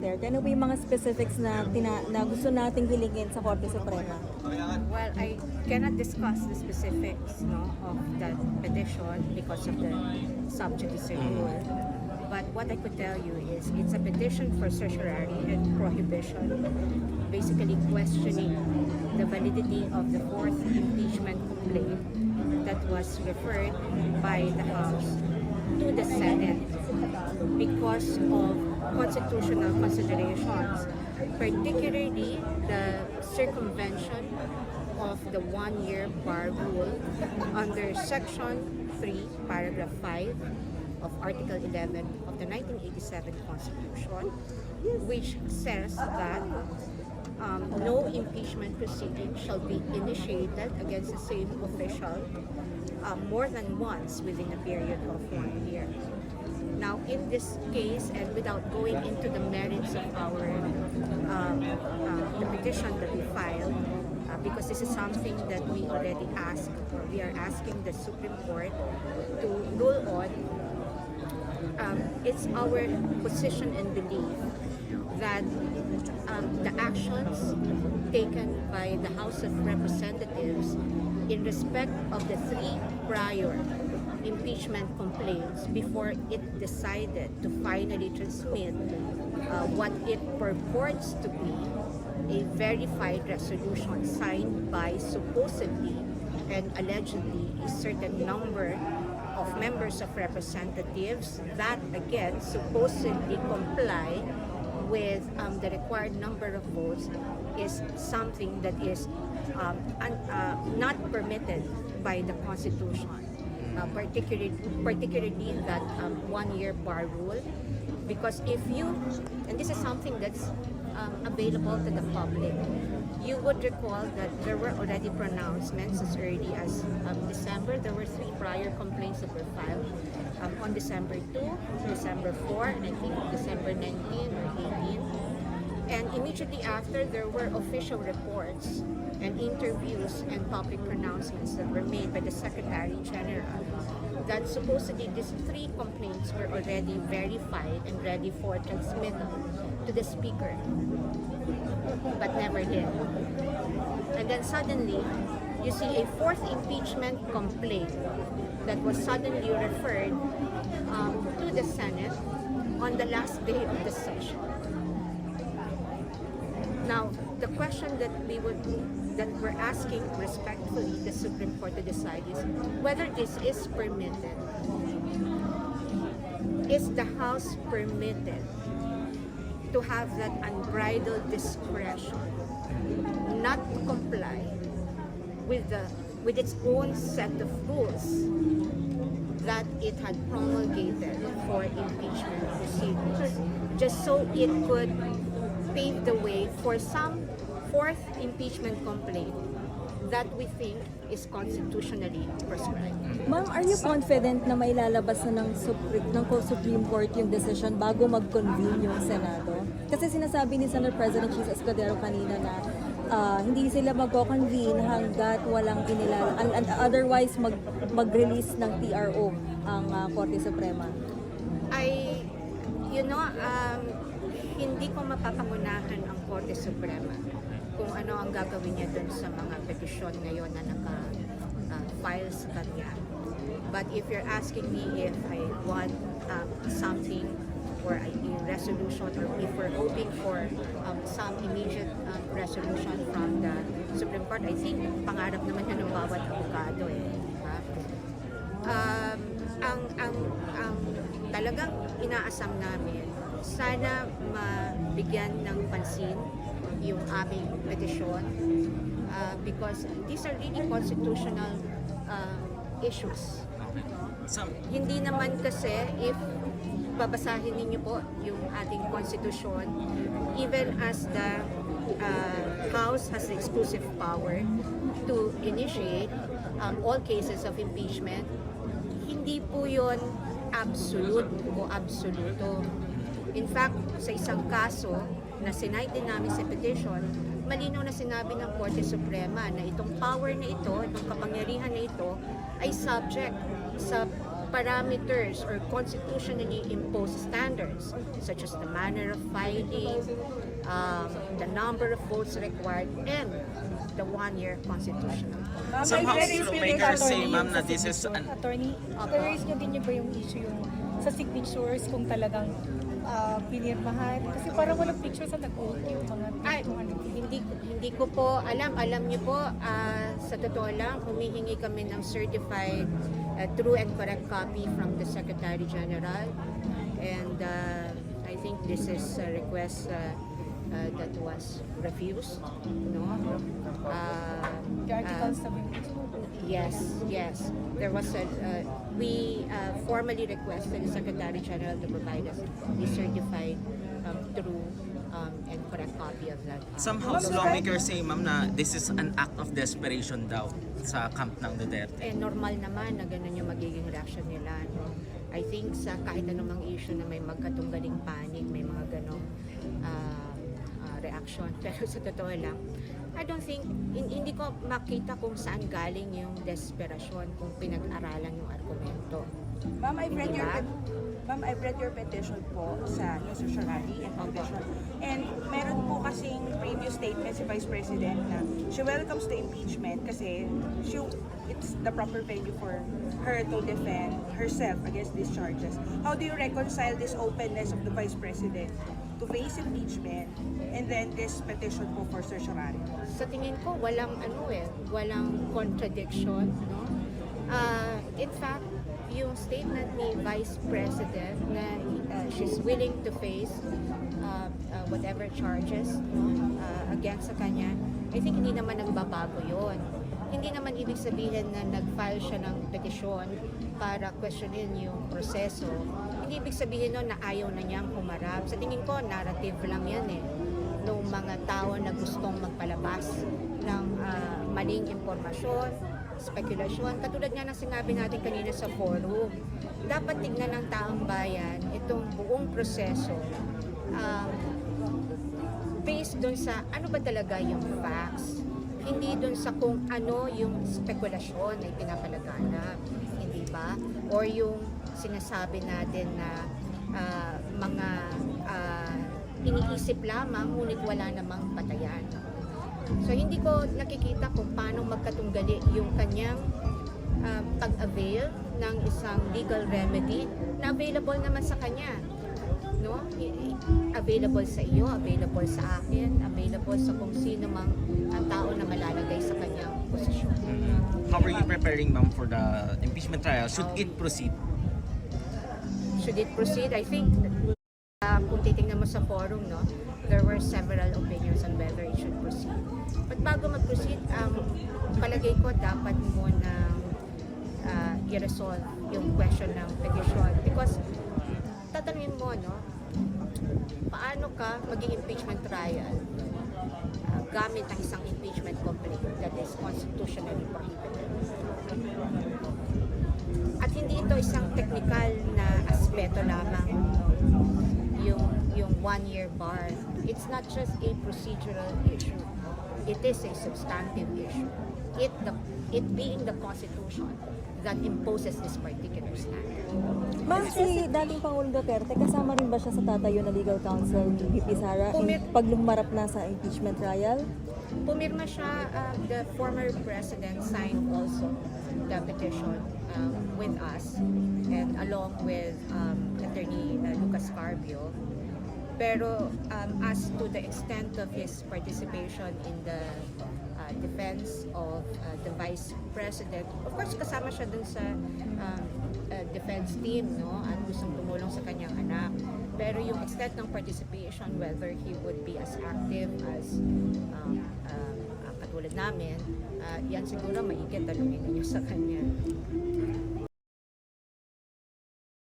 there. Kaya ano ba yung mga specifics na, na gusto nating hilingin sa Korte Suprema? Well, I cannot discuss the specifics of that petition because of the subject is a rule. But what I could tell you is it's a petition for certiorari and prohibition, basically questioning the validity of the fourth impeachment complaint that was referred by the House to the Senate because of constitutional considerations, particularly the circumvention of the one-year bar rule under Section 3, Paragraph 5 of Article 11 of the 1987 Constitution, which says that no impeachment proceeding shall be initiated against the same official more than once within a period of 1 year. Now, in this case, and without going into the merits of our the petition that we filed, because this is something that we already asked, or we are asking the Supreme Court to rule on. It's our position and belief that the actions taken by the House of Representatives in respect of the three prior impeachment complaints before it decided to finally transmit what it purports to be a verified resolution signed by supposedly and allegedly a certain number of members of representatives that again supposedly comply with the required number of votes is something that is not permitted by the Constitution, particularly that one-year bar rule. Because if you, and this is something that's available to the public, you would recall that there were already pronouncements as early as December. There were three prior complaints that were filed on December 2, December 4, and I think December 19 or 18. And immediately after, there were official reports and interviews and public pronouncements that were made by the Secretary General that supposedly these three complaints were already verified and ready for transmittal to the Speaker, but never did. And then suddenly, you see a fourth impeachment complaint that was suddenly referred to the Senate on the last day of the session. Now, the question that we're asking respectfully the Supreme Court to decide is whether this is permitted. Is the House permitted to have that unbridled discretion not to comply with its own set of rules that it had promulgated for impeachment proceedings, just so it could pave the way for some fourth impeachment complaint that we think is constitutionally prescribed. Ma'am, are you confident na mailalabas na ng Supreme Court yung decision bago mag-convene yung Senado? Kasi sinasabi ni Senate President Chis Escudero kanina na hindi sila mag-convene hanggat walang and otherwise mag-release ng TRO ang Korte Suprema. Hindi ko mapapangunahan ang Korte Suprema kung ano ang gagawin niya dun sa mga petisyon ngayon na naka-file sa kanya. But if you're asking me if I want something or a resolution, or if we're hoping for some immediate resolution from the Supreme Court, I think pangarap naman yan ng bawat abogado diba? Ang talagang inaasam namin, sana mabigyan ng pansin yung aming petisyon because these are really constitutional issues. Hindi naman kasi if babasahin ninyo po yung ating konstitusyon, even as the House has the exclusive power to initiate all cases of impeachment, hindi po yun absolute o absoluto. In fact, sa isang kaso na sinay din namin sa petition, malinaw na sinabi ng Korte Suprema na itong power na ito, itong kapangyarihan na ito, ay subject sa parameters or constitutionally imposed standards, such as the manner of filing, the number of votes required, and the one-year constitutional. Some House lawmakers say, ma'am, na sa this is signature, an... attorney, clears nyo din ba yung issue yung sa signatures kung talagang pinirmahan? Kasi parang walang picture sa nag-oath yung mga Ay, hindi ko po alam niyo po, sa totoo lang, humihingi kami ng certified true and correct copy from the Secretary General, and I think this is a request that was refused, no? the articles of Yes. There was we formally requested the Secretary General to provide us a certified true and correct copy of that. Some House lawmakers say, ma'am, na this is an act of desperation daw sa camp ng Duterte. Normal naman na ganun yung magiging reaction nila. No? I think sa kahit anumang issue na may magkatunggaling panic, may mga ganong reaction. Pero sa totoo lang, I don't think, hindi ko makita kung saan galing yung desperasyon kung pinag-aralan yung argumento. Ma'am, I've read Diba? I've read your petition po sa News Society and Convention. And meron po kasing previous statement si Vice President na she welcomes the impeachment kasi it's the proper venue for her to defend herself against these charges. How do you reconcile this openness of the Vice President to face impeachment and then this petition po for certiorari? Sa tingin ko, walang contradiction, no? In fact, yung statement ni Vice President na she's willing to face whatever charges against sa kanya, I think hindi naman nagbabago yun. Hindi naman ibig sabihin na nag-file siya ng petisyon para questionin yung proseso. Hindi ibig sabihin nun na ayaw na niyang humarap. Sa tingin ko, narrative lang yan ng mga tao na gustong magpalabas ng maling impormasyon, spekulasyon. Katulad nga ng sinabi natin kanina sa forum, dapat tignan ng taong bayan itong buong proseso based dun sa ano ba talaga yung facts, hindi dun sa kung ano yung spekulasyon na pinapalaganap, hindi ba? Or yung sinasabi natin na mga iniisip lamang ngunit wala namang batayan. So hindi ko nakikita kung paano magkatunggali yung kanyang pag-avail ng isang legal remedy na available naman sa kanya. No? Available sa iyo, available sa akin, available sa kung sino mang tao na malalagay sa kanyang posisyon. How are you preparing, ma'am, for the impeachment trial? Should it proceed? Should it proceed? I think kung titingnan mo sa forum, no, there were several opinions on whether it should proceed. But bago mag-proceed, palagay ko dapat muna i-resolve yung question ng petition. Because tatanungin mo, no, paano ka maging impeachment trial gamit ang isang impeachment complaint that is constitutionally prohibited. At hindi ito isang technical na aspeto lamang yung one-year bar. It's not just a procedural issue. It is a substantive issue. It being the Constitution that imposes this particular standard. Ma'am, si dating Pangulong Duterte, kasama rin ba siya sa tatayo na legal counsel ni VP Sara pag lumarap na sa impeachment trial? Pumirma siya, the former president signed also the petition with us and along with Attorney Lucas Carbio. Pero as to the extent of his participation in the defense of the Vice President, of course kasama siya dun sa defense team, no, at gustong tumulong sa kanyang anak. Pero yung extent ng participation, whether he would be as active as katulad namin, yan siguro maigit tanungin ninyo sa kanya.